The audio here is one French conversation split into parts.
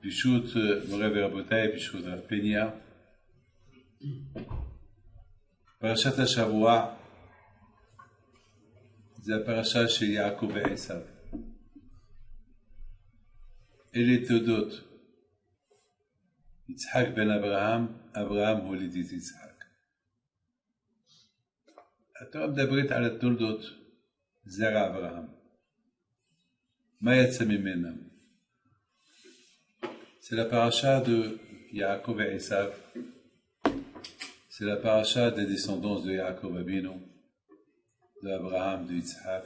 ברשות מורי ורבותיי, ברשות רב פניה, פרשת השבוע זה הפרשה של יעקב ועשיו. אלה תולדות יצחק בן אברהם, אברהם הוליד את יצחק. התורה מדברת על התולדות זרע אברהם. מה יצא ממנה? C'est la paracha de Yaakov et Esav. C'est la paracha des descendants de Yaakov Abinu, de Abraham, de Yitzhak.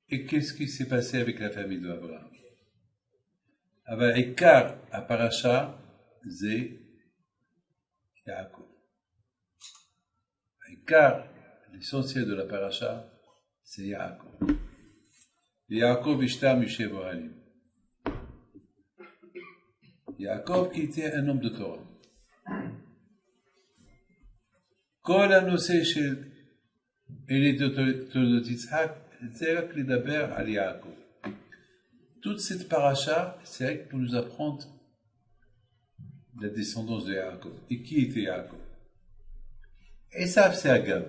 Et qu'est-ce qui s'est passé avec la famille d'Abraham? אבל עיקר הפרשה זה יעקב. העיקר, l'essentiel de la paracha, c'est Yaakov. Yaakov ishtam yoshev ohalim. Yaakov qui était un homme de Torah. כל הנושא של אלה תולדות יצחק, זה רק לדבר על יעקב. Toute cette paracha, c'est vrai pour nous apprendre la descendance de Yaakov. Et qui était Yaakov? Esav, c'est Agav.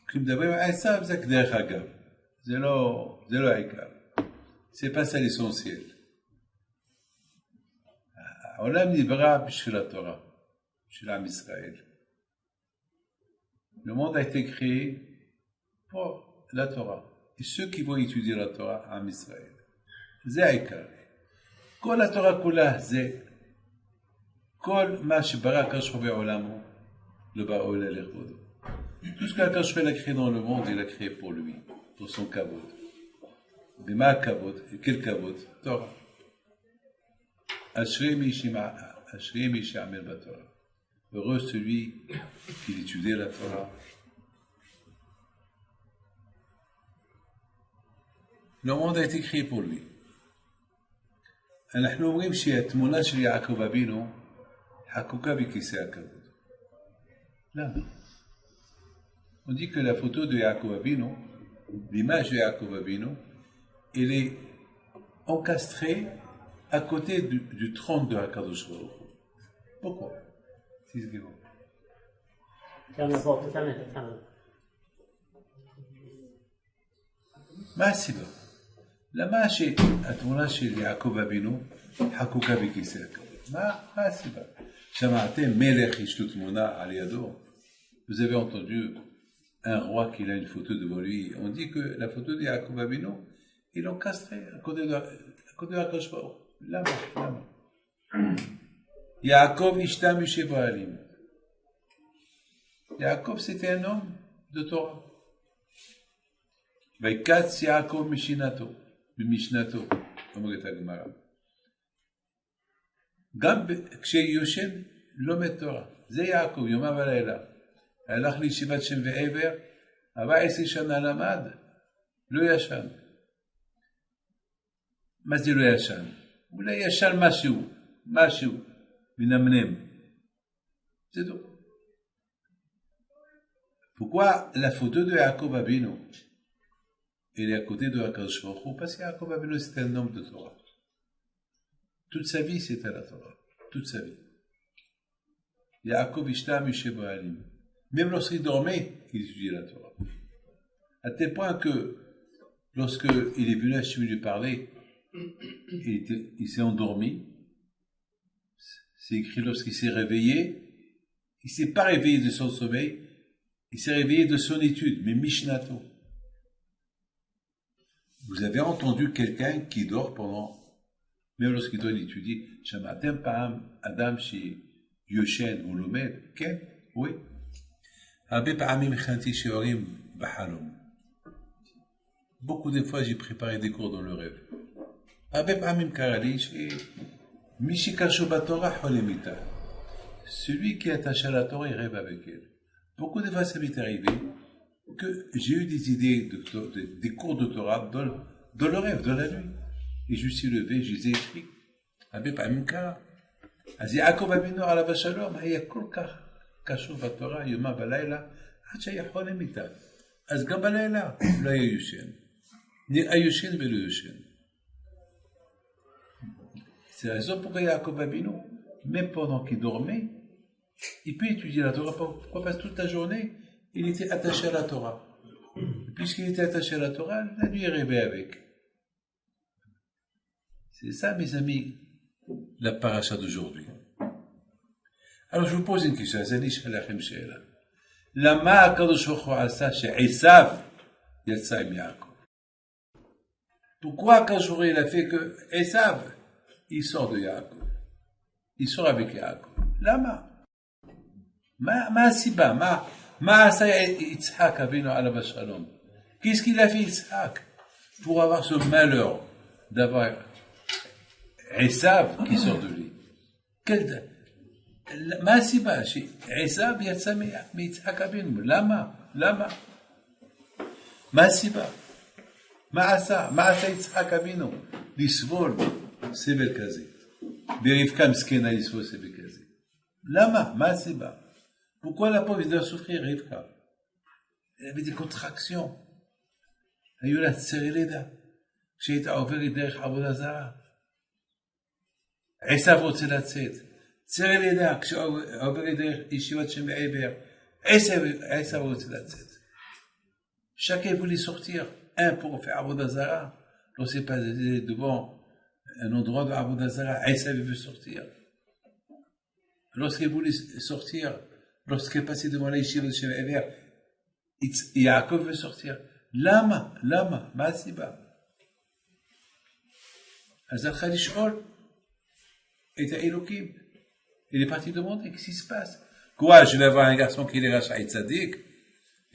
כשמדברים על Esav, זה כדרך אגב. זה לא העיקר. C'est pas ça l'essentiel. העולם נברא בשביל התורה, בשביל עם ישראל. Le monde a été créé pour la Torah. Et ceux qui vont étudier la Torah en Israël. זה העיקר. כל התורה כולה זה כל מה שברא הקדוש ברוך הוא בעולמו, לא בראו אלא לכבודו. Tout ce qu'Akadosh Baruch Hu a créé dans le monde, il a créé pour lui, pour son kavod. Mais ma kavod, et quel kavod? Torah. Ashrei mi she'amel b'Torah. Heureux celui qui étudie la Torah. Le monde a été créé pour lui. אנחנו אומרים שהתמונה של יעקב אבינו חקוקה בכיסא הכבוד. למה? On dit que la photo de Yaakov Abinu, l'image de Yaakov Abinu, elle est encastrée à côté du trône de Akadosh Baruch Hu. Pourquoi? מה הסיבה? למה שהתמונה של יעקב אבינו חקוקה בכיסא הכבוד? מה הסיבה? שמעתם מלך יש לו תמונה על ידו? Vous avez entendu un roi qui a une photo devant lui. On dit que la photo de Yaakov Abinu, il encastré à côté de Akadosh Baruch Hu. Lama. Yaakov ishtam yoshev ohalim. Yaakov, c'était un homme de Torah. ויקץ יעקב ממשנתו, אומרת הגמרא. גם כשיושן לומד תורה. זה יעקב, יומם ולילה. הלך לישיבת שם ועבר, 14 שנה למד, לא ישן. מה זה לא ישן? אולי ישן משהו, מנמנם. זה טוב. Pourquoi la photo de Yaakov Abinu elle est à côté de Akadosh Baruch Hu? Parce que Yaakov Abinu c'était un homme de Torah. Toute sa vie c'était la Torah. Toute sa vie. Yaakov ishtam yoshev ohalim. Même lorsqu'il dormait, il étudiait la Torah. À tel point que, lorsqu'il est venu à Hachem lui parler, il s'est endormi. C'est écrit lorsqu'il s'est réveillé. Il ne s'est pas réveillé de son sommeil, il s'est réveillé de son étude, mais Mishnato. Vous avez entendu quelqu'un qui dort même lorsqu'il doit étudier, Shamatem Pa'am Adam Shi Yoshen ou Lomed, Ken? Oui. Beaucoup de fois, j'ai préparé des cours dans le rêve. Celui qui est attaché à la Torah, il rêve avec elle. Beaucoup de fois, ça m'est arrivé que j'ai eu des idées, des cours de Torah dans le rêve, dans la nuit. Et je me suis levé, je les ai écrits. אז יעקב אבינו עליו השלום היה כל כך קשור בתורה יומם ולילה עד שהיה חולם איתה. אז גם בלילה לא היה יושן. נראה יושן ולא יושן. C'est la raison pourquoi Yaakov Avinu, même pendant qu'il dormait, il peut étudier la Torah. Pourquoi? Parce que toute la journée, il était attaché à la Torah. Et puisqu'il était attaché à la Torah, la nuit est rêvé avec. C'est ça, mes amis, la paracha d'aujourd'hui. Alors, je vous pose une question. Lama HaKadosh Baruch Hu asa she'Esav yatsa im Yaakov. Pourquoi HaKadosh Baruch Hu il a fait que Esav, il sort de Yaakov? Il sort avec Yaakov. Lama. Ma siba, ma asa Yitzhak Avinu alav shalom. Qu'est-ce qu'il a fait Yitzhak pour avoir ce malheur d'avoir Esav qui sort de lui? מה הסיבה? שעשיו יצא מיצחק אבינו. למה? מה הסיבה? מה עשה יצחק אבינו? לסבול סבל כזה. ברבקה מסכנה לסבול סבל כזה. למה? מה הסיבה? Pourquoi la pauvre doit souffrir רבקה? Elle avait des contractions. היו לה צירי לידה. כשהייתה עוברת דרך עבודה זרה. עשיו רוצה לצאת. צירי לידה, כשעוברת דרך ישיבת שם בעבר, עשיו רוצה לצאת. Chacun voulait sortir. Un pour faire Avodah Zara. Lorsqu'il passait devant un endroit de Avodah Zara, Essav veut sortir. Lorsqu'il voulait sortir, lorsqu'il passait devant la yeshiva de Shem Ever, Yaakov veut sortir. Lama, ma siba. אז הלכה לשאול את האלוקים. Il est parti demander qu'est-ce qui se passe. Quoi, je vais avoir un garçon qui est rachat et tzaddik.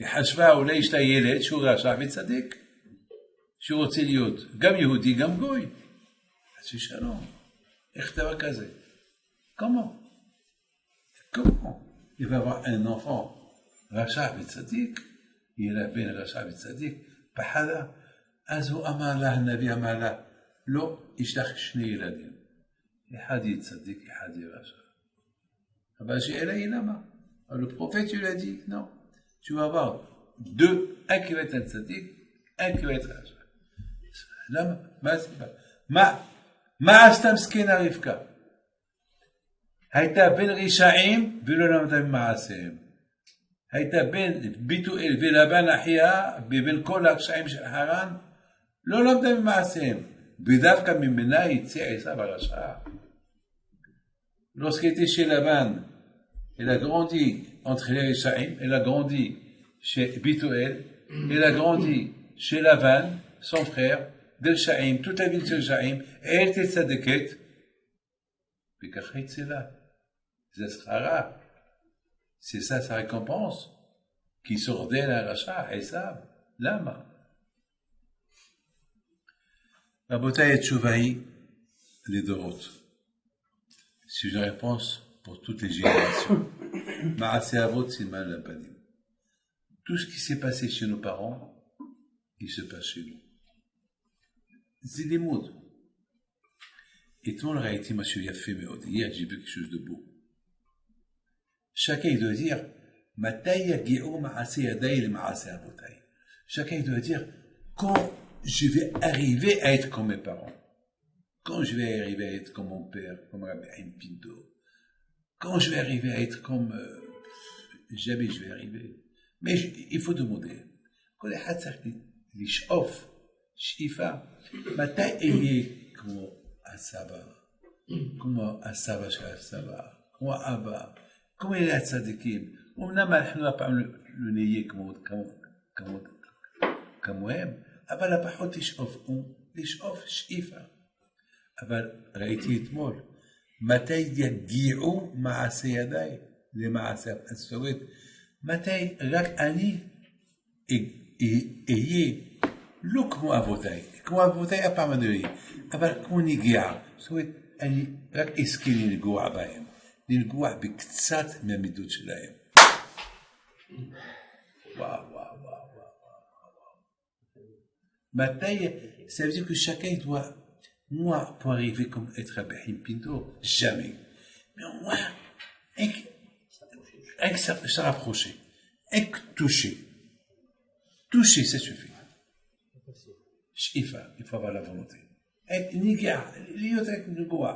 וחשבה אולי יש לה ילד שהוא רשע וצדיק, שהוא רוצה להיות גם יהודי גם גוי. אז שלום, איך דבר כזה? Comment? Il va avoir un enfant רשע וצדיק, יהיה לה בן רשע וצדיק, בחדה, אז הוא אמר לה, הנביא אמר לה, לא, יש לך שני ילדים, אחד יהיה צדיק, אחד יהיה רשע. אבל השאלה היא למה? Le prophète lui a dit, non. Tu vas avoir deux, un qui va être un tzaddik, un qui va être rachat. מה עשתה מסכנה רבקה? הייתה בין רשעים ולא למדה ממעשיהם. הייתה בין ביתואל ולבן אחיה, בין כל הרשעים של חרן, לא למדה ממעשיהם. ודווקא ממנה יצא עשיו הרשע. Lorsqu'il était chez Laban, elle a grandi entre les Réchaïm, elle a grandi chez Bituel, elle a grandi chez Lavan, son frère, de Shaïm, toute la ville de Shaïm, et elle était tzadeket. Mais qu'après c'est là, c'est ça sa récompense, qui s'ordonne à Racha, et ça, l'âme. Rabotai et Tchouvaï, les Dorotes. C'est une réponse pour toutes les générations. Ma'aseh Avot Siman Lapanim. Tout ce qui s'est passé chez nos parents, il se passe chez nous. C'est des mots. Et tout le monde a été monsieur Yafé Meod. Hier, j'ai vu quelque chose de beau. Chacun doit dire, Mataya Geo Ma'aseh Yadai le Ma'aseh Avotai. Chacun doit dire, quand je vais arriver à être comme mes parents. Quand je vais arriver à être comme mon père, comme Rabbi Haïm Pinto, quand je vais arriver à être comme... jamais je vais arriver. Mais il faut demander. Quand les Hatzach, les Sh'of, Shifa, Matai Eye, comme Asaba, comme Asaba chez Asaba, comme Abba, comme il est à Tzadikim, on n'a pas le nez comme eux, אבל הפחות ישאופו, לשאוף שאיפה. אבל ראיתי אתמול, מתי יגיעו מעשה ידיי למעשה הסורית? מתי רק אני אהיה לא כמו אבותיי, כמו אבותיי הפעם אדוני, אבל כמו נגיעה. זאת אומרת, אני רק אזכה לנגוע בהם, לנגוע בקצת מהמידות שלהם. וואו, וואו, וואו. Bataille, ça veut dire que chacun doit, moi, pour arriver comme être Abraham Pinto, jamais. Mais au moins, se rapprocher, toucher. Toucher, ça suffit. Il faut avoir la volonté. Niga, l'iotek nigoa.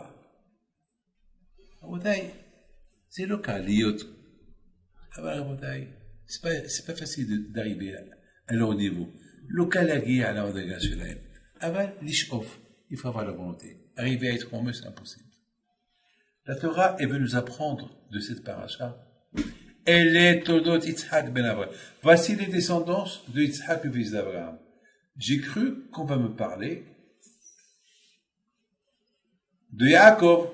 c'est local, c'est pas facile d'arriver à leur niveau. Local à la Wadagash, il faut avoir la volonté. Arriver à être comme eux, c'est impossible. La Torah, elle veut nous apprendre de cette paracha. Elle est Toldot Yitzhak ben Abraham. Voici les descendants de Yitzhak, le fils d'Abraham. J'ai cru qu'on va me parler de Yaakov.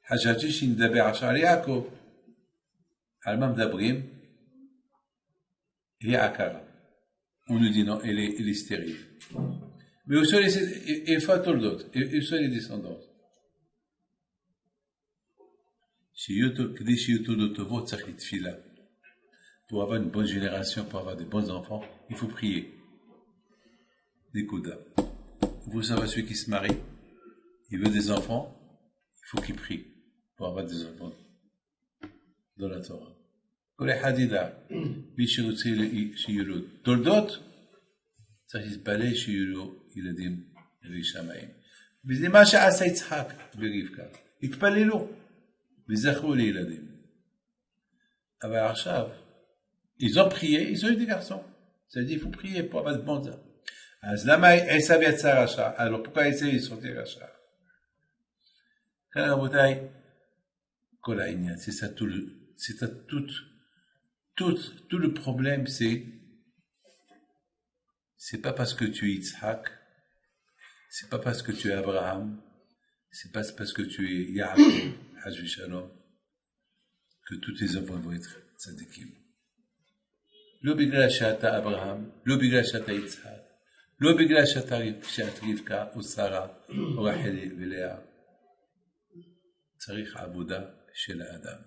Hajati Shindaber Achar Yaakov. Almam d'Abrim. Et Akara. On nous dit non, elle est stérile. Mais où sont les Toldot? Où sont les descendants? Pour avoir une bonne génération, pour avoir de bons enfants, il faut prier. Des Kouda. Vous savez, celui qui se marie, il veut des enfants, il faut qu'il prie pour avoir des enfants dans la Torah. Pour les hadida, Toldot, ça se balait chez Yulu, il a dit, Rishamaim. Mais c'est ma cha'asa Yitzhak, Berivka. Il te parlait l'eau. וזכרו לילדים. אבל עכשיו, ils ont prié, ils ont eu des garçons. Ça veut dire, il faut prier pour avoir de bons hommes. אז למה עשיו יצא רשע? Alors, pourquoi עשיו יצא רשע? כאן רבותיי, כל העניין, c'est ça tout le problème, c'est pas parce que tu es Yitzhak, c'est pas parce que tu es Abraham, c'est pas parce que tu es Yaakov, Hajvi Shalom, que tous tes enfants vont être tzadikim. Lo bigla shata Abraham, lo bigla shata Yitzhak, lo bigla shata Rivka, ou Sarah, ou Rachel et Léa. Tzarich Abuda chez l'Adam.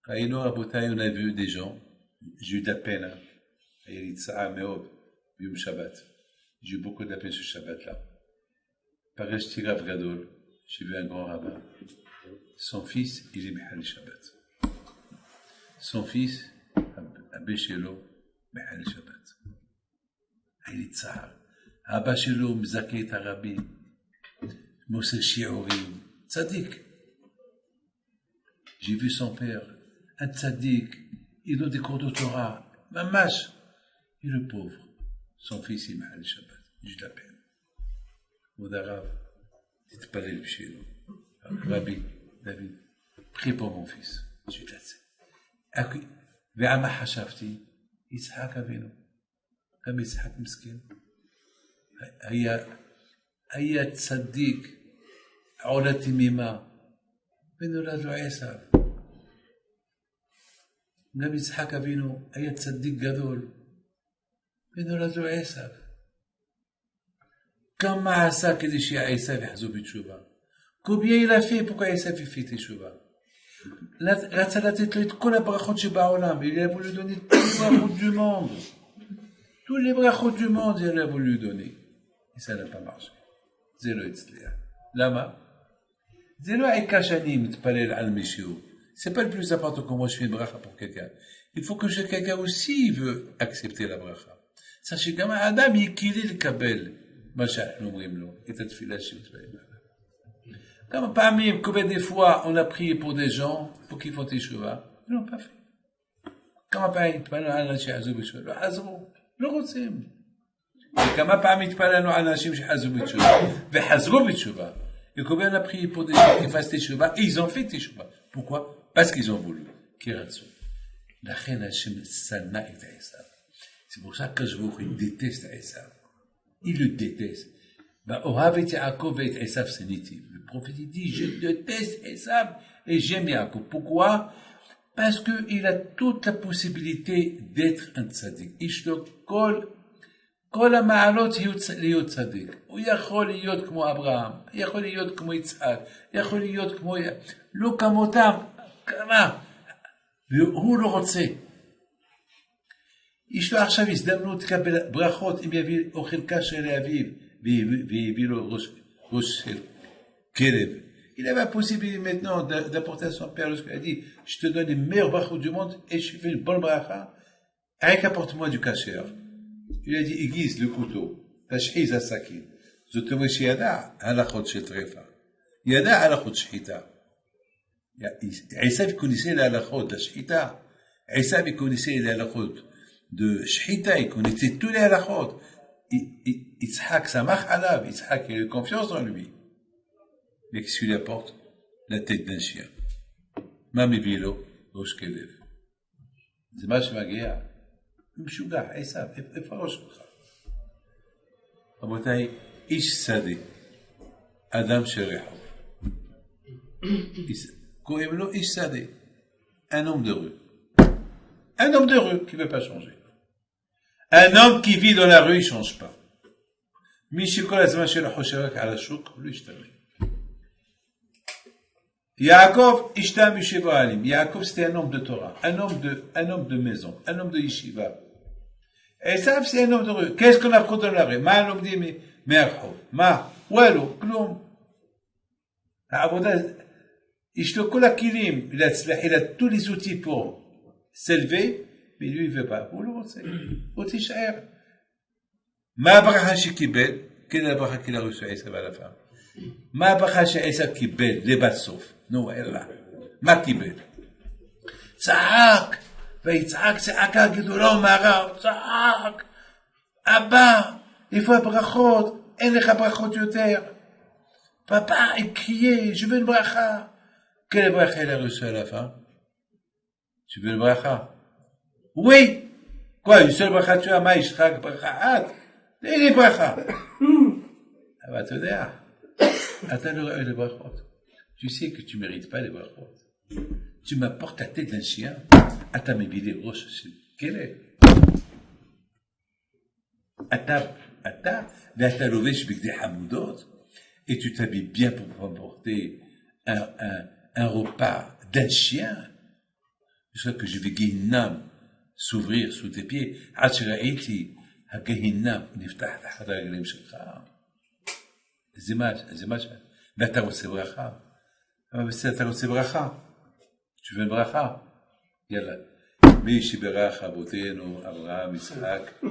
Raïno Rabotai, on a vu des gens, j'ai eu de la peine, il y a l'Itza'a Meob, Yom Shabbat. J'ai eu beaucoup de la peine ce Shabbat-là. Paresh Tirav Gadol, j'ai vu un grand rabbin. Son fils, il est Mehal Shabbat. Son fils, Abba Shelo, Mehal Shabbat. Il est Tzahar. Abba Shelo, Mzake Tarabi, Moshe Shi'orim, Tzadik. J'ai vu son père, un Tzadik, il donne des cours de Torah, Mamash. Et le pauvre, son fils, il est Mehal Shabbat. J'ai de la peine. Moudarav, תתפלל בשבילו. רבי, דוד, prie pour mon fils. Je suis ועמה חשבתי, יצחק אבינו, גם יצחק מסכן. היה צדיק, עולה תמימה, ונולד לו עשיו. גם יצחק אבינו היה צדיק גדול, ונולד לו עשיו. כמה עשה כדי שעשיו יחזור בתשובה? Combien il a fait pour qu'Esav fait teshuva? רצה לתת לו את כל הברכות שבעולם, il a voulu donner toutes les brachot du monde. Toutes les brachot du monde, il a voulu donner. Et ça n'a pas marché. זה לא הצליח. למה? זה לא העיקר שאני מתפלל על מישהו. C'est pas le plus important que moi je fais une bracha pour quelqu'un. Il faut que quelqu'un aussi veut accepter la bracha. Sachez qu'un adam יקili לקבל מה שאנחנו אומרים לו, את התפילה שמתפלל עליו. Comme parmi, combien de fois on a prié pour des gens pour qu'ils font teshuva? Ils l'ont pas fait. Comme parmi, התפללנו על אנשים שחזרו בתשובה, לא חזרו, לא רוצים. וכמה פעמים התפללנו על אנשים שחזרו בתשובה, וחזרו בתשובה. Et combien on a prié pour des gens qui fassent teshuva, et ils ont fait teshuva. Pourquoi? Parce qu'ils ont voulu. Qui רצו. לכן השם שנא את עשיו. C'est pour ça que je vous déteste עשיו. Il le déteste. Ohav et Yaakov et Esav, c'est nitif. Le prophète dit, je déteste Esav et j'aime Yaakov. Pourquoi? Parce qu'il a toute la possibilité d'être un tzaddik. Ishlo kol המעלות להיות צדיק. הוא יכול להיות כמו אברהם, יכול להיות כמו יצחק, יכול להיות כמו... לא כמותם, כמה? והוא לא רוצה. יש לו עכשיו הזדמנות לקבל ברכות אם יביא אוכל כשר לאביו. והביא לו ראש של כלב. Il avait la possibilité maintenant d'apporter à son père lorsqu'il a dit, je te donne les meilleurs brachot du monde et je fais une bonne bracha, avec apporte-moi du kasher. Il a dit, aiguise le couteau, tashhiz à sakin, זאת אומרת שידע הלכות של טרפה. ידע הלכות שחיטה. עשיו connaissait l'halachot de la shchita. Esav connaissait les halachot de shchita, il connaissait tous les halachot. Yitzhak samach alav, Yitzhak il a confiance en lui. Mais qu'est-ce qu'il lui apporte? La tête d'un chien. Ma mivilo, rosh kelev. זה מה שמגיע. משוגע, עשיו, איפה הראש שלך? רבותיי, איש שדה, אדם של רחוב. קוראים לו איש שדה, un homme de rue. Un homme de rue qui ne veut pas changer. Un homme qui vit dans la rue, il ne change pas. מי שכל הזמן שלו חושב רק על השוק, הוא לא ישתנה. Yaakov, Ishtam Yeshiva Alim. Yaakov, c'était un homme de Torah, un homme de maison, un homme de yeshiva. Esav, c'est un homme de rue. Qu'est-ce qu'on apprend dans la rue? Ma, l'homme dit, mais archov. Ma, ouelo, kloum. Avoda, Ishto kol hakilim, il a tous les outils pour s'élever, mais lui, il ne veut pas. Où le רוצה? רוצה יישאר. מה הברכה שקיבל? כן, הברכה qu'il a reçu Esav à la fin. מה הברכה שעשו קיבל לבסוף? נו, אללה. מה קיבל? צעק, ויצעק צעקה גדולה ומרה, צעק. אבא, איפה הברכות? אין לך ברכות יותר. פאפה, il criait, je veux une bracha. Quelle bracha il a reçu à la fin? Tu veux une bracha? Oui. Quoi, une seule bracha tu as? מה יש לך ברכה? תן לי ברכה. אבל אתה יודע, אתה לא רואה לברכות. Tu sais que tu ne mérites pas les brachot. Tu m'apportes la tête d'un chien, אתה מביא לי ראש של כלב. ואתה לובש בגדי חמודות, et tu t'habilles bien pour apporter un repas d'un chien. Je sais que je vais Gehinnam s'ouvrir sous tes pieds. עד שראיתי הגהינם נפתח תחת הרגלים שלך. זה מה ש... ואתה רוצה ברכה. אבל בסדר, אתה רוצה ברכה. tu veux une ברכה. יאללה. מי שברך אבותינו, אברהם, יצחק,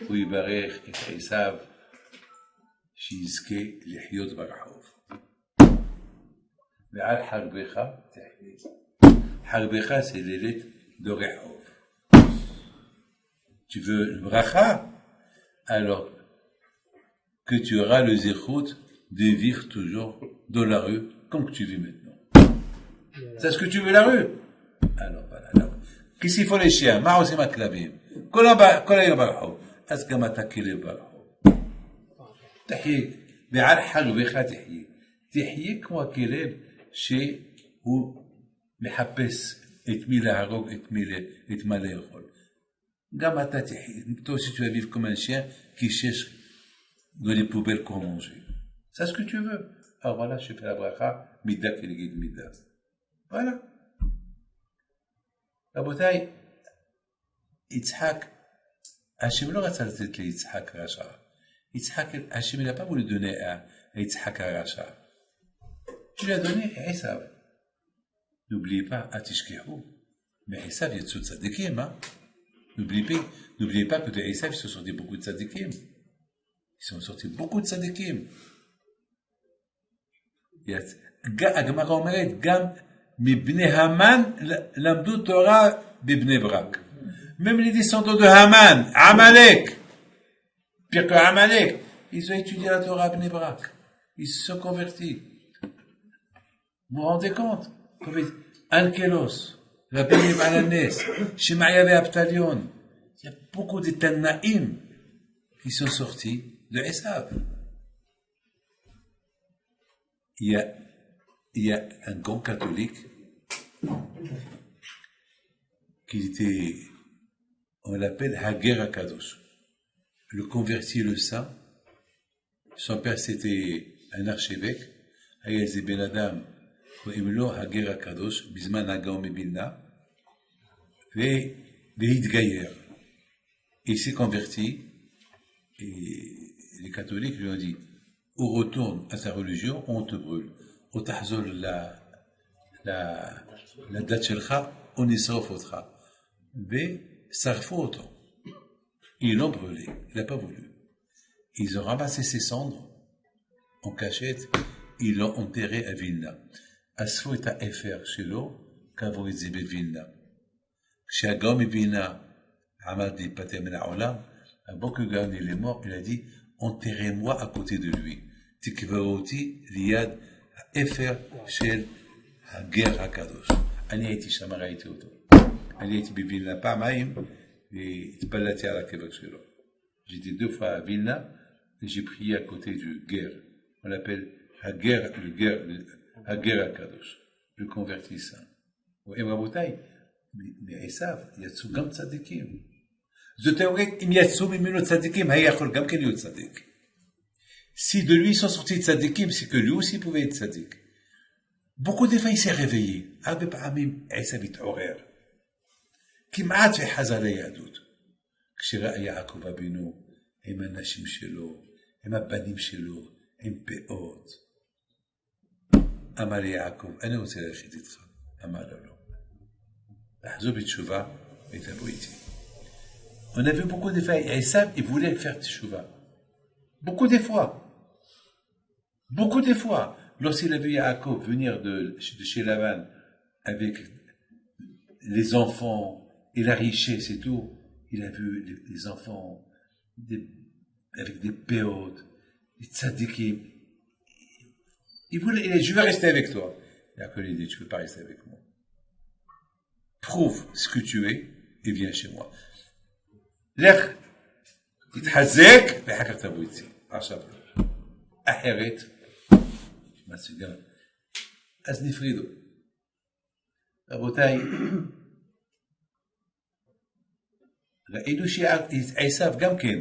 הוא יברך את עשיו, שיזכה לחיות ברחוב. ועל חרבך תחיה. חרבך c'est l'élite de רחוב. Tu veux une bracha? Alors que tu auras le zéchout de vivre toujours dans la rue comme tu vis maintenant. C'est ce que tu veux la rue? Alors voilà. Qu'est-ce qu'il faut les chiens? מה עושים הכלבים? כל היום ברחוב. אז גם אתה כלב ברחוב. תחיה. ועל חרבך תחיה. תחיה כמו הכלב שהוא מחפש את מי להרוג, את מה לאכול. גם אתה תחיה. toi aussi tu vas vivre comme un chien qui cherche dans les poubelles qu'on mange. C'est ce que tu veux. Alors voilà, je fais la bracha, mida keligid mida. Voilà. רבותיי, יצחק, השם לא רצה לתת ליצחק רשע. יצחק, השם n'a pas voulu donner à יצחק הרשע. Tu l'as donné à Esav. N'oubliez pas, atishkehu. Mais Esav יצאו צדיקים, hein? N'oubliez pas que de Esav, ils se sont sortis beaucoup de tzadikim. Ils sont sortis beaucoup de tzadikim. הגמרא אומרת, גם מבני המן למדו תורה בבני ברק. Même les descendants de Haman, Amalek, pire que Amalek, ils ont étudié la Torah à Bnei Brak. Ils se sont convertis. Vous vous rendez compte? Ankelos, Rabbi Alanes, Shemaya et Abtalion. Il y a beaucoup de Tannaïm qui sont sortis de Esav. Il y a un grand catholique qui était, on l'appelle Hager HaKadosh, le converti, le saint. Son père c'était un archevêque, היה איזה בן אדם, קוראים לו הגר הקדוש, בזמן הגאון מבילנה, והתגייר. Il s'est converti, et les catholiques lui ont dit, ou retourne à ta religion, on te brûle. Ou t'ahzol la date שלך, on ysraf אותך. ושרפו אותו. Ils l'ont brûlé, il n'a pas voulu. Ils ont ramassé ses cendres en cachette ils l'ont enterré à Vilna. אספו את האפר שלו, קברו את זה בווילנה. כשהגאון מווילנה עמד להיפטר מן העולם, avant que Gaon il est mort, il a dit, enterrez-moi à côté de lui. תקברו אותי ליד האפר של הגר הקדוש. אני הייתי שם, ראיתי אותו. אני הייתי בווילנה פעמיים, והתפללתי על הקבר שלו. J'étais 2 fois à Vilna, et j'ai prié à côté du guerre. On l'appelle הגר הקדוש, le converti saint. רואים רבותיי, מעשיו יצאו גם צדיקים. זאת אומרת, אם יצאו ממנו צדיקים, היה יכול גם כן להיות צדיק. Si de lui sont sortis tzadikim, c'est que lui aussi pouvait être tzadik. Beaucoup de fois, il s'est réveillé. הרבה פעמים עשיו התעורר. כמעט וחזר ליהדות. כשראה יעקב אבינו עם הנשים שלו, עם הבנים שלו, עם פאות. אמר ליעקב, אני רוצה ללכת איתך. אמר לו לא. לחזור בתשובה ותבוא איתי. On a vu beaucoup de fois, Esav, il voulait faire teshuva. Beaucoup de fois. Beaucoup de fois. Lorsqu'il a vu Yaakov venir de chez Lavan avec les enfants et la richesse et tout, il a vu les enfants avec des péotes, des tzadikim. Il a dit, je vais rester avec toi. Yaakov lui dit, tu ne peux pas rester avec moi. Prouve ce que tu es et viens chez moi. לך, תתחזק, ואחר כך תבוא איתי. עכשיו, אחרת, מה סוגם? אז נפרידו. רבותיי, ראינו שעשיו גם כן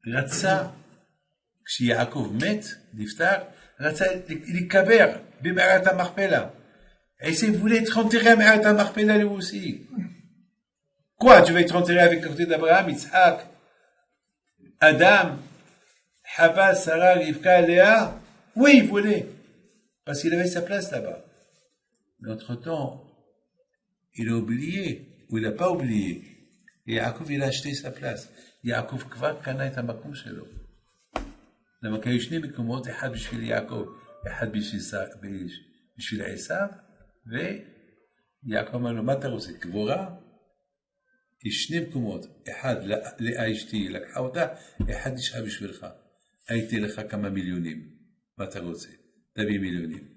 רצה, כשיעקב מת, נפטר, רצה להיקבר במערת המכפלה. עשיו voulait être enterré à מערת המכפלה lui aussi. Quoi, tu vas être enterré avec le côté d'Abraham, Yitzhak, Adam, Chava, Sarah, Rivka, Léa? Oui, il voulait. Parce qu'il avait sa place là-bas. Mais entre-temps, il a oublié, ou il n'a pas oublié. Et Yaakov, il a acheté sa place. Yaakov כבר קנה את המקום שלו. למה כי היו 2 מקומות, אחד בשביל יעקב, אחד בשביל עשיו, ויעקב אמר לו, מה אתה רוצה? קבורה? יש 2 מקומות, אחד לאה אשתי לקחה אותה, אחד נשאר בשבילך. הייתי לך כמה מיליונים. מה אתה רוצה? תביא מיליונים.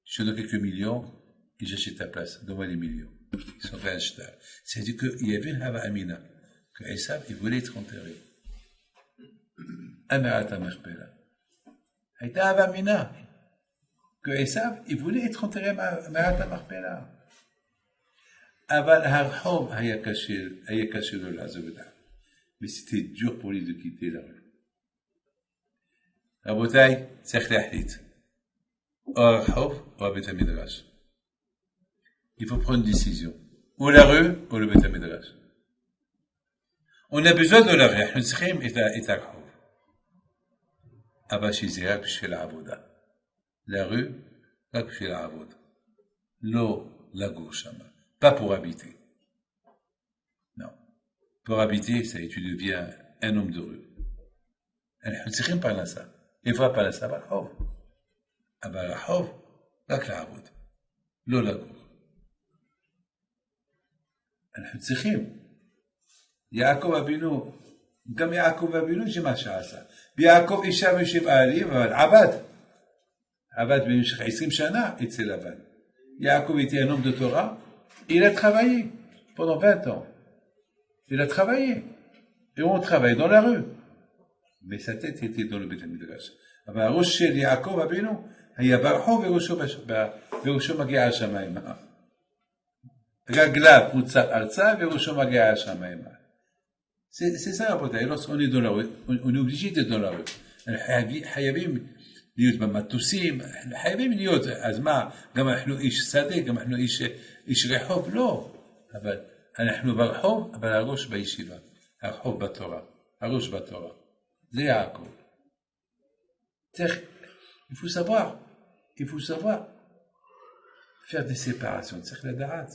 Je donne quelques millions et j'achète ta place. Donne-moi les millions. Ils sont fait un shtar. C'est-à-dire qu'il y avait une Hava Amina, que Esav, il voulait être enterré. Amarat HaMachpela. Hayta Hava Amina, que Esav, il voulait être enterré à Amarat HaMachpela. אבל הרחוב היה קשה לו לעזוב את העם. Mais c'était dur pour lui de quitter la rue. רבותיי, צריך להחליט. או הרחוב או הבית המדרש. Il faut prendre une décision. Ou la rue ou le בית המדרש. On a besoin de la rue, אנחנו צריכים את הרחוב. אבל שזה רק בשביל העבודה. La rue, רק בשביל העבודה. לא לגור שם. Pas pour habiter. Non. Pour habiter, ça y est, tu deviens un homme de rue. אנחנו צריכים פרנסה. איפה הפרנסה? ברחוב. אבל הרחוב, רק לעבוד. לא לגור. אנחנו צריכים. יעקב אבינו, גם יעקב אבינו זה מה שעשה. ביעקב אישה ושבעה עלים, אבל עבד. עבד במשך 20 שנה אצל לבן. יעקב était un homme de Torah. Il a travaillé pendant 20 ans. Il a travaillé. Et on travaille dans la rue. Mais sa tête était dans le Beit HaMidrash. אבל הראש של יעקב אבינו היה ברחוב וראשו מגיע השמיימה. רגליו מוצא ארצה וראשו מגיע השמיימה. C'est ça, רבותיי. lorsqu'on est dans la rue, on est obligé d'être dans la rue. חייבים להיות במטוסים, חייבים להיות, אז מה, גם אנחנו איש שדה, גם אנחנו איש רחוב, לא. אבל אנחנו ברחוב, אבל הראש בישיבה. הרחוב בתורה, הראש בתורה. זה יעקב. Il faut savoir faire des séparations. צריך לדעת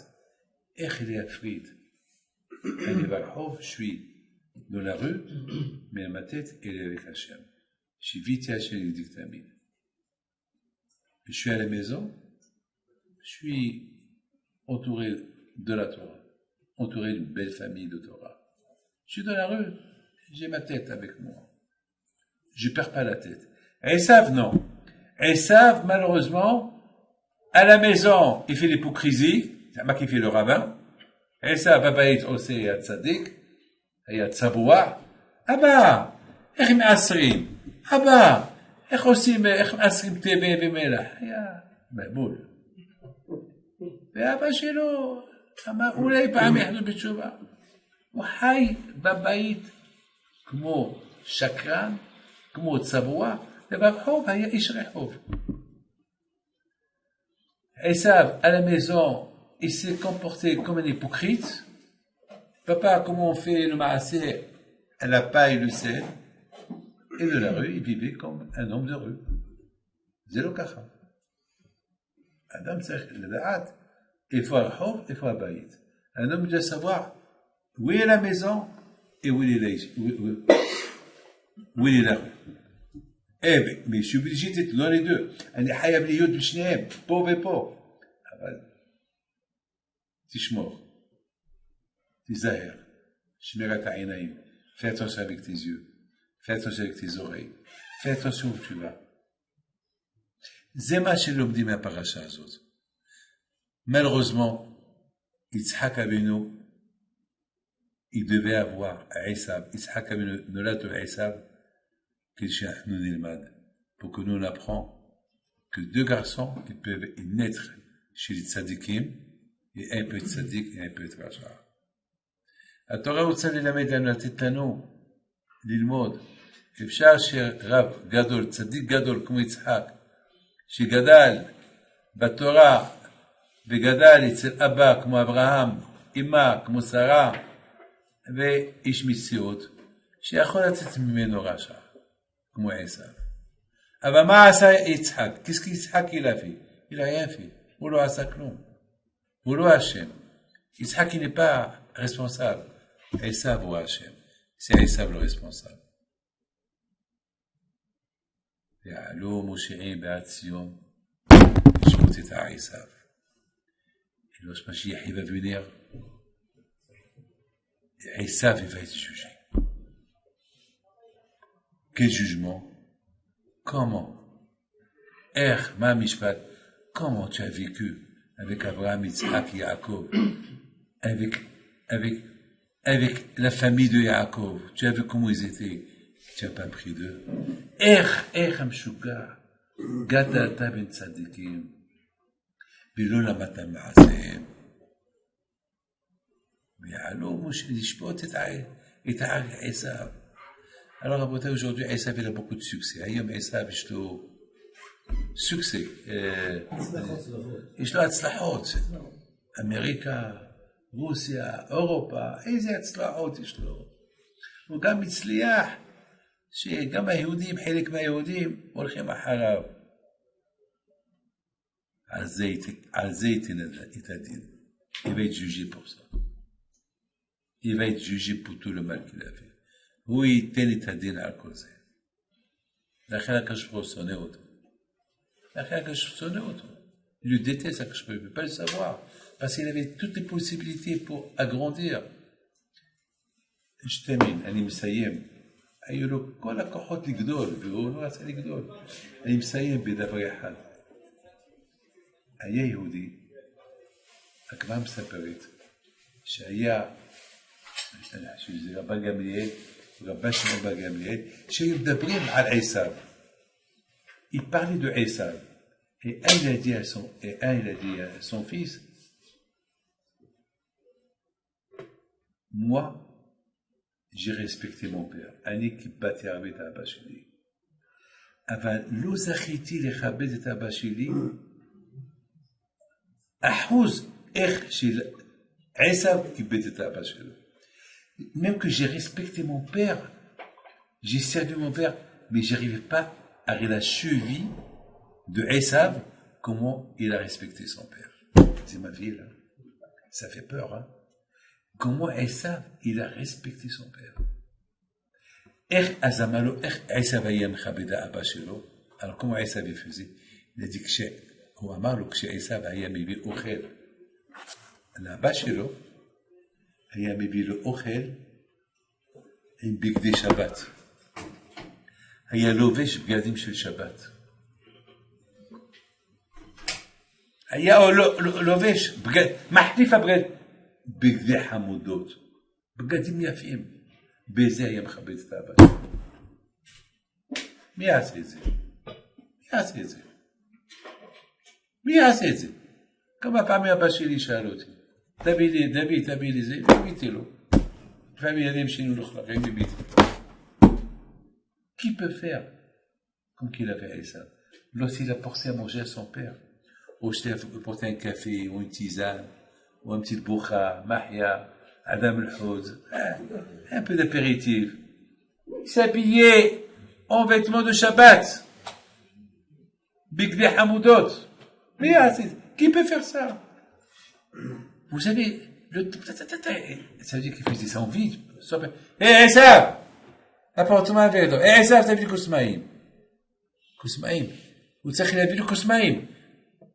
איך להפריד. אני ברחוב, je suis dans la rue, mais ma tête, elle est avec Hachem. שיוויתי השם ידיק תמיד. Je suis à la maison, je suis entouré de la Torah, entouré d'une belle famille de Torah. Je suis dans la rue, j'ai ma tête avec moi. Je perds pas la tête. Esav, non. Esav, malheureusement, à la maison, il fait l'hypocrisie, c'est moi qui fait le rabbin. Esav, babaït, aussi, yad tzadik, yad tzaboua. Abba, איך מעשרים? אבא, איך עושים, איך מעשרים טבע ומלח? היה מבול. ואבא שלו אמר, אולי פעם יחזור בתשובה. הוא חי בבית כמו שקרן, כמו צבוע, וברחוב היה איש רחוב. עשיו, à la maison, il s'est comporté comme un hypocrite. Papa, comment on fait le maaser à la paille, le sel? Et de la rue, il vivait comme un homme de rue. Zéro kacha. Adam צריך לדעת איפה הרחוב, איפה הבית. Un homme doit savoir où est la maison et où est la rue. Mais je suis obligé d'être dans les deux. אני חייב להיות בשניהם, פה ופה. אבל תשמור, תיזהר, שמירת העיניים. Fais attention avec tes yeux. Fais attention avec tes oreilles. Fais attention où tu vas. זה מה שלומדים מהפרשה הזאת. Malheureusement, Yitzhak Avinu, il devait avoir Esav. Yitzhak Avinu nolad le Esav, pour que nous on apprend que deux garçons ils peuvent naître chez les tzadikim, et un peu de tzadik et un peu de rasha. התורה רוצה ללמד לנו, לתת לנו, ללמוד. אפשר שרב גדול, צדיק גדול כמו יצחק, שגדל בתורה וגדל אצל אבא כמו אברהם, אמא כמו שרה, ואיש מציאות, שיכול לצאת ממנו רשע, כמו עשיו. אבל מה עשה יצחק? כי יצחק il a fait? Il a rien fait. הוא לא עשה כלום. הוא לא אשם. יצחק il n'est pas responsable. עשיו הוא אשם. C'est עשיו le responsable. יעלו מושעים בעד ציון, לשפוט את עשיו. Et lorsque Mashiach va venir, Esav va être jugé. Quel jugement? Comment? Ma mishpat, comment tu as vécu avec Abraham, Yitzhak et Yaakov, avec la famille de Yaakov? Tu as vu comment ils étaient? Tu n'as pas pris d'eux. Hamshuga, Gadata ben Tzadikim. ולא למדת מעשיהם. ויעלו משה לשפוט את עשיו. Alors, רבותיי, aujourd'hui, עשיו il a beaucoup de succès. היום עשיו יש לו succès. יש לו הצלחות. אמריקה, רוסיה, אירופה, איזה הצלחות יש לו. הוא גם מצליח שגם היהודים, חלק מהיהודים, הולכים אחריו. על זה ייתן את הדין. Il va être jugé pour ça. Il va être jugé pour tout le mal qu'il a fait. הוא ייתן את הדין על כל זה. לכן הקדוש ברוך הוא שונא אותו. Il le déteste, הקדוש ברוך הוא. Il ne peut pas le savoir. Parce qu'il avait toutes les possibilités pour agrandir. אני מסיים. היו לו כל הכוחות לגדול, והוא לא רצה לגדול. אני מסיים בדבר אחד. היה יהודי, הגמרא מספרת, שהיה, שזה רבן גמליאל, רבן שמעון בר גמליאל, שהיו מדברים על עשיו. Il parlait de Esav. Et un il a dit à son fils, moi, j'ai respecté mon père. אני כיבדתי הרבה את האבא שלי. אבל לא זכיתי לכבד את האבא שלי, אחוז איך של עשיו כיבד את האבא שלו. Même que j'ai respecté mon père, j'ai servi mon père, mais j'arrivais pas à la cheville de Esav, comment il a respecté son père. C'est ma vie là. Ça fait peur, hein. Comment Esav, il a respecté son père. איך אז אמר לו, איך עשיו היה מכבד האבא שלו? Alors comment עשיו il faisait? il a dit הוא אמר לו, כשעשיו היה מביא אוכל לאבא שלו, היה מביא לו אוכל עם בגדי שבת. היה לובש בגדים של שבת. היה לובש, מחליף בגדי חמודות, בגדים יפים. בזה היה מכבד את האבא שלו. מי יעשה את זה? מי יעשה את זה? מי יעשה את זה? כמה פעמים אבא שלי שאל אותי, תביא לי זה, והביאתי לו. לפעמים ילדים שינו לו חלבים, והביאתי. Qui peut faire comme qu'il avait Aïssa? Lorsqu'il apportait à manger à son père, ou je t'ai apporté un café, ou une tisane, ou un petit boucha, mahia, adam al-houd, un peu d'apéritif. Il s'habillait en vêtements de Shabbat. Bigdi Hamoudot. Mais qui peut faire ça? Vous savez, ça veut dire qu'il faisait ça en vide. Hé, ça! Apporte-moi un verre d'eau. Hé, ça, t'as vu le Kousmaïm? Kousmaïm. Ou t'as vu le Kousmaïm?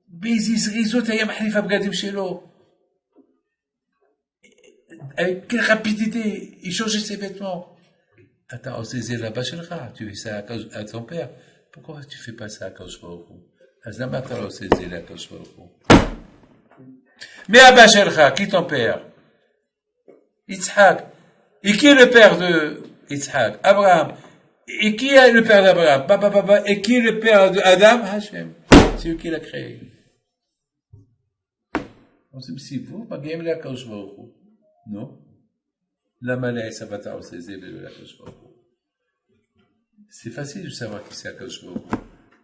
Bézis, Rizot, t'as mahlifa bgadim chélo. Avec quelle rapidité il changeait ses vêtements. Attends, c'est là-bas chez le rat. Tu fais ça à ton père. Pourquoi tu fais pas ça à Kadosh Baruch Hu? Azama t'as c'est là Kadosh Baruch Hu. Mais Abba Shelcha, qui ton père? Yitzhak. Et qui est le père de Yitzhak? Abraham. Et qui est le père d'Abraham? Et qui est le père d'Adam? Hachem. C'est lui qui l'a créé. On se dit, si vous, ma game la Kadosh Baruch Hu. Non. La malais, ça va t'arroser la Kadosh Baruch Hu. C'est facile de savoir qui c'est Akadosh Baruch Hu.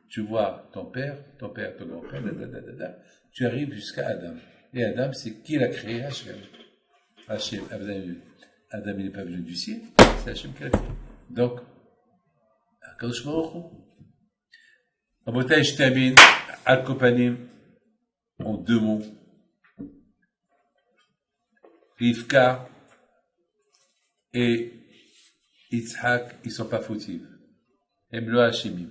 Tu vois ton père, ton grand-père, tu arrives jusqu'à Adam. Et Adam, c'est qui l'a créé? Hachem. Hachem, Adam, il n'est pas venu du ciel, c'est Hachem qui l'a créé. Donc, Akadosh Baruch Hu. Rabotai, je termine, Al-Kopanim, en 2 mots. Rivka et Yitzhak, ils ne sont pas fautifs. הם לא אשמים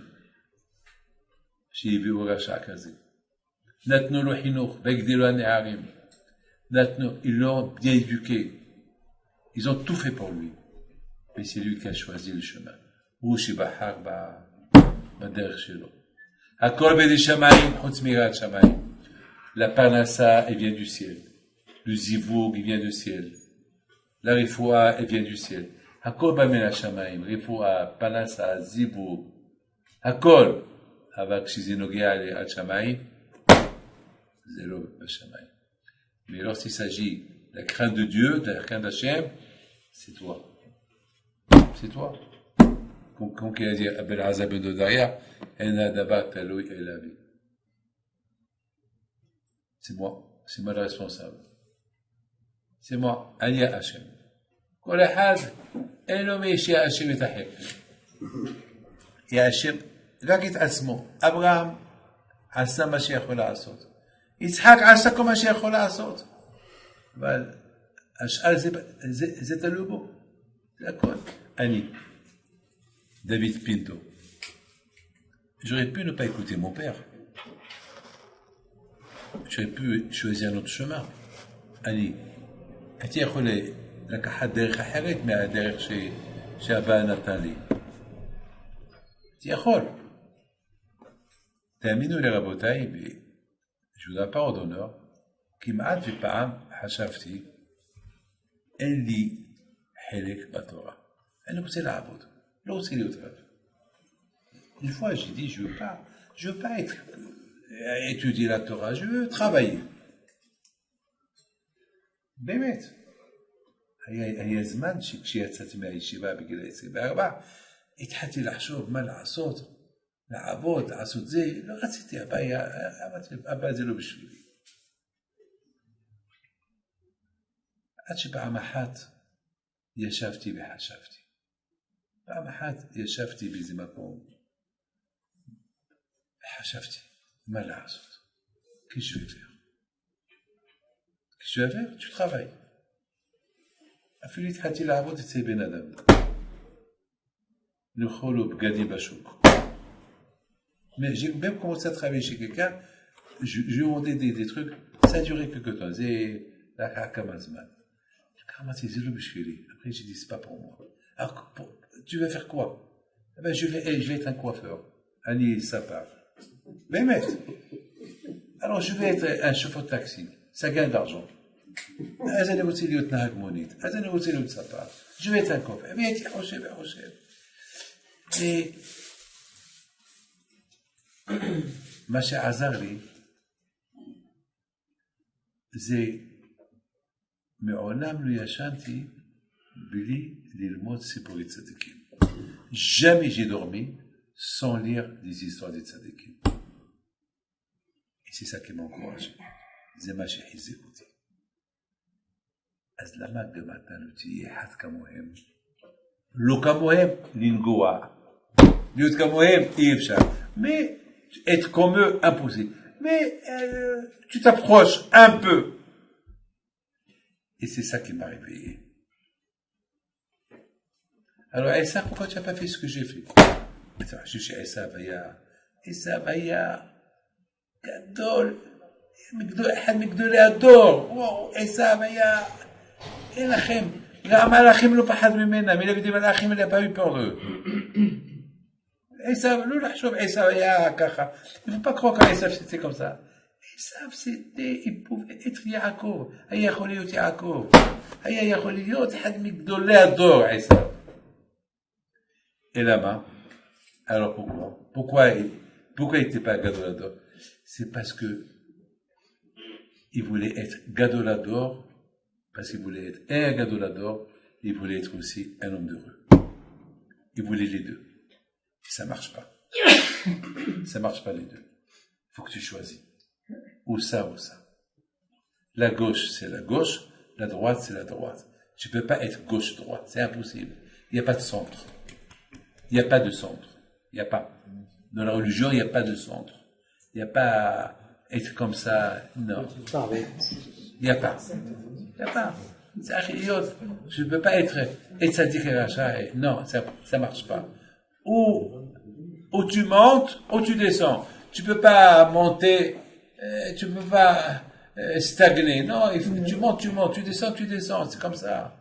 שהביאו רשע כזה. נתנו לו חינוך והגדילו הנערים. Ils l'ont bien éduqué. Ils ont tout fait pour lui. Mais c'est lui qui a choisi le chemin. הוא שבחר בדרך שלו. הכל בידי שמיים חוץ מיראת שמיים. La parnassa, elle vient du ciel. Le zivoug, il vient du ciel. La rifoua, elle vient du ciel. הכל בא מן השמיים, רפואה, פרנסה, זיווג, הכל. אבל כשזה נוגע עד שמיים, זה לא בשמיים. Mais lorsqu'il s'agit de la crainte de Dieu, de la crainte d'Hachem, c'est toi. C'est toi. Comme il a dit Abel Azab ben Dodaria, en davar taloui elavi. C'est moi, c'est moi le responsable. C'est moi, Ania Hachem. כל אחד אין לו מי שיאשים את החפר. יאשים רק את עצמו. אברהם עשה מה שיכול לעשות. יצחק עשה כל מה שיכול לעשות. אבל השאר זה תלוי בו. זה הכל. אני, דוד פינטו. J'aurais pu ne pas écouter mon père. J'aurais pu choisir un autre chemin. אני, הייתי יכול לקחת דרך אחרת מהדרך שהבא נתן לי. הייתי יכול. תאמינו לרבותיי, je vous donne pas d'honneur, כמעט ופעם חשבתי, אין לי חלק בתורה. אני רוצה לעבוד, לא רוצה להיות רב. Une fois, j'ai dit, je veux pas étudier la Torah, je veux travailler. באמת. היה זמן שכשיצאתי מהישיבה בגיל 24, התחלתי לחשוב מה לעשות, לעבוד, לעשות זה, לא רציתי, אבא זה לא בשבילי. עד שפעם אחת ישבתי וחשבתי. פעם אחת ישבתי באיזה מקום, וחשבתי, מה לעשות? Qu'est-ce que je vais faire? Qu'est-ce que tu vas faire? Tu travailles. אפילו התחלתי לעבוד אצל בן אדם. לאכול לו בגדים בשוק. Mais j'ai même commencé à travailler chez quelqu'un, je lui ai demandé des trucs, ça a duré quelques temps. C'est la Kamazman. Après, j'ai dit, c'est pas pour moi. Alors, tu vas faire quoi? Eh ben, je vais être un coiffeur. Annie Sapar. Mais mec. Alors, je vais être un chauffeur de taxi. Ça gagne de l'argent. Je vais être un coiffeur. Et מה שעזר לי זה מעולם לא ישנתי בלי ללמוד סיפורי צדיקים. Jamais j'ai dormi sans lire des histoires des tzadikim. Et c'est ça qui m'encourage. זה מה שחיזק אותי. אז למה גם אתה לא תהיה אחד כמוהם? לא כמוהם, לנגוע. להיות כמוהם אי אפשר. Mais être comme eux, impossible. Mais tu t'approches un peu. Et c'est ça qui m'a réveillé. Alors, Essa, pourquoi tu n'as pas fait ce que j'ai fait? Je suis chez Essa Vaya, Gadol, אחד מגדולי הדור. וואו, Essa Vaya, אין לכם. גם המלאכים לא פחד ממנה, mais il avait des malachim, il n'a pas eu peur d'eux. Esav, לא לחשוב, Esav היה ככה. Il ne faut pas croire qu'Esav c'était comme ça. Esav c'était, il pouvait être Yaakov. היה יכול להיות יעקב. היה יכול להיות אחד מגדולי הדור, Esav. Et là-bas, alors pourquoi il n'était pas Gadolador? C'est parce que il voulait être Gadolador, parce qu'il voulait être un Gadolador, il voulait être aussi un homme d'heureux. Il voulait les deux. Et ça marche pas. Ça marche pas les deux. Il faut que tu choisis. Ou ça, ou ça. La gauche, c'est la gauche. La droite, c'est la droite. Tu peux pas être gauche-droite. C'est impossible. Il n'y a pas de centre. Il n'y a pas de centre. Il n'y a pas. Dans la religion, il n'y a pas de centre. Il n'y a pas être comme ça. Non. Il n'y a pas. Il n'y a pas. Je ne peux pas être tzaddik et racha. Non, ça marche pas. Ou tu montes, ou tu descends. Tu peux pas monter, tu peux pas stagner. Non, tu montes, tu descends. C'est comme ça.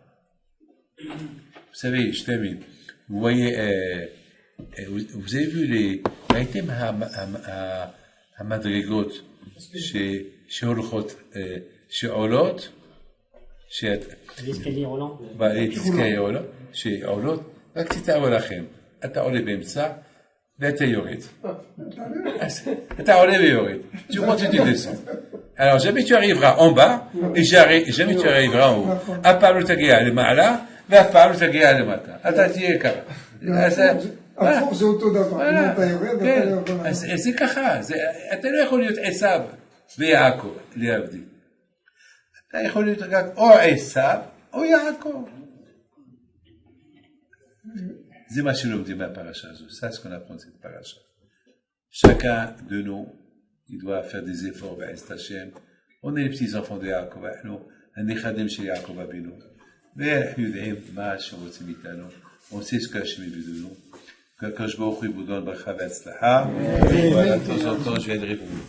Vous savez, je termine. Vous voyez, vous avez vu les items à Madrigot chez Olchot, chez Olot, chez l'escalier roulant. l'escalier roulant, chez Olot. רק תתארו לכם, אתה עולה באמצע ואתה יורד. אתה עולה ויורד. Tu montes et tu descends. Alors jamais tu arriveras en bas et jamais tu arriveras en haut. אף פעם לא תגיע למעלה ואף פעם לא תגיע למטה. אתה תהיה ככה. הפוך זה אותו דבר. אם אתה יורד, אתה לא יכול... זה ככה. אתה לא יכול להיות עשיו ויעקב, להבדיל. אתה יכול להיות רק או עשיו או יעקב. C'est ma chelomdim ma paracha. Ça, c'est ce qu'on apprend de cette paracha. Chacun de nous, il doit faire des efforts vers Estachem. On est les petits enfants de Yaakov. Nous, un échadim chez Yaakov Abinu. Mais on sait ce qu'Hachem veut de nous. Quand je vais au Khouy Boudon, Bacha Vetzlaha. Voilà, de temps en temps, je viendrai pour vous.